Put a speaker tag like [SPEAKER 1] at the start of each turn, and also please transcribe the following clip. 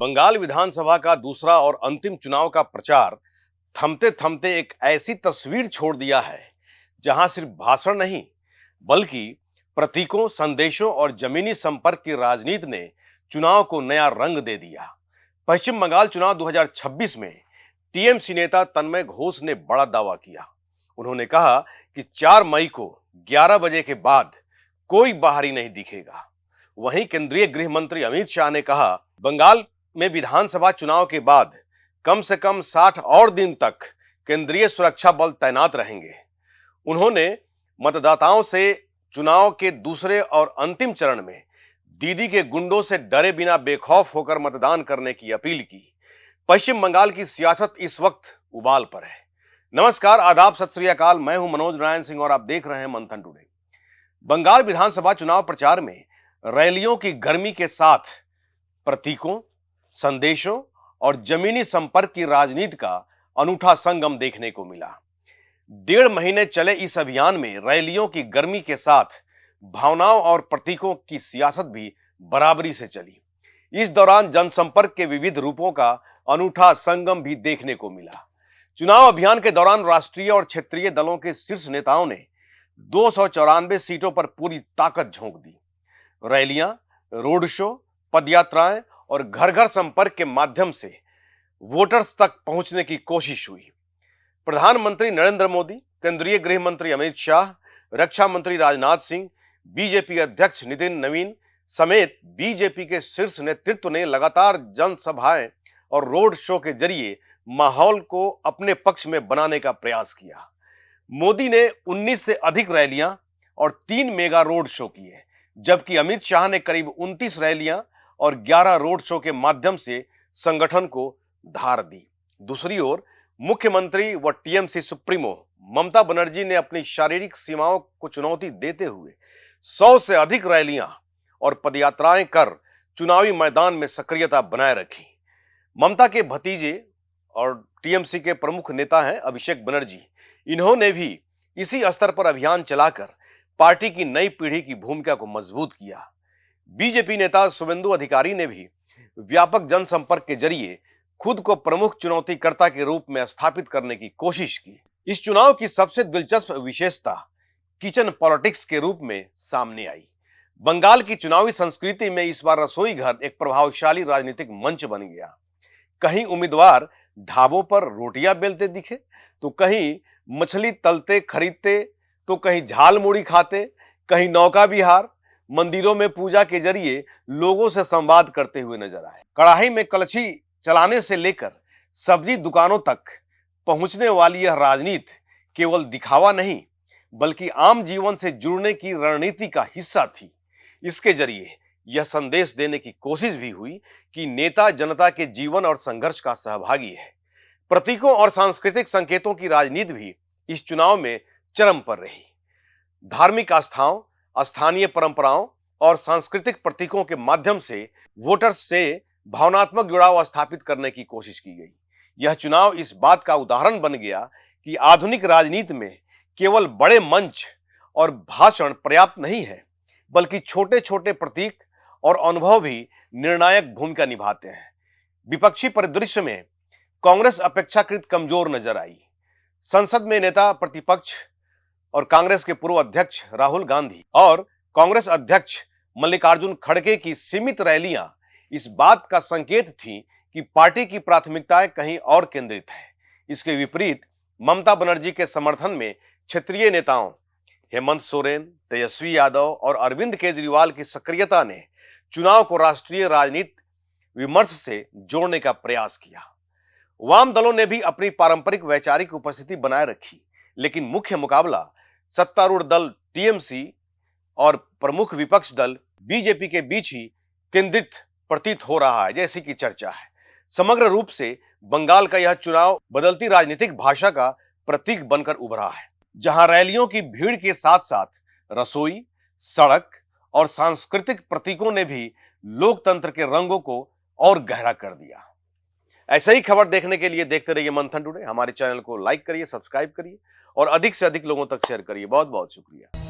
[SPEAKER 1] बंगाल विधानसभा का दूसरा और अंतिम चुनाव का प्रचार थमते थमते एक ऐसी तस्वीर छोड़ दिया है जहां सिर्फ भाषण नहीं बल्कि प्रतीकों, संदेशों और जमीनी संपर्क की राजनीति ने चुनाव को नया रंग दे दिया। पश्चिम बंगाल चुनाव 2026 में टीएमसी नेता तन्मय घोष ने बड़ा दावा किया। उन्होंने कहा कि 4 मई को 11 बजे के बाद कोई बाहरी नहीं दिखेगा। वहीं केंद्रीय गृह मंत्री अमित शाह ने कहा, बंगाल में विधानसभा चुनाव के बाद कम से कम 60 और दिन तक केंद्रीय सुरक्षा बल तैनात रहेंगे। उन्होंने मतदाताओं से चुनाव के दूसरे और अंतिम चरण में दीदी के गुंडों से डरे बिना बेखौफ होकर मतदान करने की अपील की। पश्चिम बंगाल की सियासत इस वक्त उबाल पर है। नमस्कार, आदाब, सत श्री अकाल। मैं हूं मनोज नारायण सिंह और आप देख रहे हैं मंथन टुडे। बंगाल विधानसभा चुनाव प्रचार में रैलियों की गर्मी के साथ प्रतीकों, संदेशों और जमीनी संपर्क की राजनीति का अनूठा संगम देखने को मिला। 1.5 महीने चले इस अभियान में रैलियों की गर्मी के साथ भावनाओं और प्रतीकों की सियासत भी बराबरी से चली। इस दौरान जनसंपर्क के विविध रूपों का अनूठा संगम भी देखने को मिला। चुनाव अभियान के दौरान राष्ट्रीय और क्षेत्रीय दलों के शीर्ष नेताओं ने 294 सीटों पर पूरी ताकत झोंक दी। रैलियां, रोड शो, पदयात्राएं और घर घर संपर्क के माध्यम से वोटर्स तक पहुंचने की कोशिश हुई। प्रधानमंत्री नरेंद्र मोदी, केंद्रीय गृह मंत्री अमित शाह, रक्षा मंत्री राजनाथ सिंह, बीजेपी अध्यक्ष नितिन नवीन समेत बीजेपी के शीर्ष नेतृत्व ने लगातार जनसभाएं और रोड शो के जरिए माहौल को अपने पक्ष में बनाने का प्रयास किया। मोदी ने 19 से अधिक रैलियां और 3 मेगा रोड शो किए, जबकि अमित शाह ने करीब 29 रैलियां और 11 रोड शो के माध्यम से संगठन को धार दी। दूसरी ओर मुख्यमंत्री व टीएमसी सुप्रीमो ममता बनर्जी ने अपनी शारीरिक सीमाओं को चुनौती देते हुए 100 से अधिक रैलियां और पदयात्राएं कर चुनावी मैदान में सक्रियता बनाए रखी। ममता के भतीजे और टीएमसी के प्रमुख नेता हैं अभिषेक बनर्जी। इन्होंने भी इसी स्तर पर अभियान चलाकर पार्टी की नई पीढ़ी की भूमिका को मजबूत किया। बीजेपी नेता शुभेंदु अधिकारी ने भी व्यापक जनसंपर्क के जरिए खुद को प्रमुख चुनौतीकर्ता के रूप में स्थापित करने की कोशिश की। इस चुनाव की सबसे दिलचस्प विशेषता किचन पॉलिटिक्स के रूप में सामने आई। बंगाल की चुनावी संस्कृति में इस बार रसोई घर एक प्रभावशाली राजनीतिक मंच बन गया। कहीं उम्मीदवार ढाबों पर रोटियां बेलते दिखे, तो कहीं मछली तलते खरीदते, तो कहीं झाल मुड़ी खाते, कहीं नौका विहार, मंदिरों में पूजा के जरिए लोगों से संवाद करते हुए नजर आए। कड़ाही में कलछी चलाने से लेकर सब्जी दुकानों तक पहुंचने वाली यह राजनीति केवल दिखावा नहीं बल्कि आम जीवन से जुड़ने की रणनीति का हिस्सा थी। इसके जरिए यह संदेश देने की कोशिश भी हुई कि नेता जनता के जीवन और संघर्ष का सहभागी है। प्रतीकों और सांस्कृतिक संकेतों की राजनीति भी इस चुनाव में चरम पर रही। धार्मिक आस्थाओं, स्थानीय परंपराओं और सांस्कृतिक प्रतीकों के माध्यम से वोटर्स से भावनात्मक जुड़ाव स्थापित करने की कोशिश की गई। यह चुनाव इस बात का उदाहरण बन गया कि आधुनिक राजनीति में केवल बड़े मंच और भाषण पर्याप्त नहीं है, बल्कि छोटे छोटे प्रतीक और अनुभव भी निर्णायक भूमिका निभाते हैं। विपक्षी परिदृश्य में कांग्रेस अपेक्षाकृत कमजोर नजर आई। संसद में नेता प्रतिपक्ष और कांग्रेस के पूर्व अध्यक्ष राहुल गांधी और कांग्रेस अध्यक्ष मल्लिकार्जुन खड़गे की सीमित रैलियां इस बात का संकेत थी कि पार्टी की प्राथमिकताएं कहीं और केंद्रित है। इसके विपरीत ममता बनर्जी के समर्थन में क्षेत्रीय नेताओं हेमंत सोरेन, तेजस्वी यादव और अरविंद केजरीवाल की सक्रियता ने चुनाव को राष्ट्रीय राजनीति विमर्श से जोड़ने का प्रयास किया। वाम दलों ने भी अपनी पारंपरिक वैचारिक उपस्थिति बनाए रखी, लेकिन मुख्य मुकाबला सत्तारूढ़ दल टीएमसी और प्रमुख विपक्ष दल बीजेपी के बीच ही केंद्रित प्रतीत हो रहा है, जैसी कि चर्चा है। समग्र रूप से बंगाल का यह चुनाव बदलती राजनीतिक भाषा का प्रतीक बनकर उभरा है, जहां रैलियों की भीड़ के साथ साथ रसोई, सड़क और सांस्कृतिक प्रतीकों ने भी लोकतंत्र के रंगों को और गहरा कर दिया। ऐसे ही खबर देखने के लिए देखते रहिए मंथन टुडे। हमारे चैनल को लाइक करिए, सब्सक्राइब करिए और अधिक से अधिक लोगों तक शेयर करिए। बहुत बहुत शुक्रिया।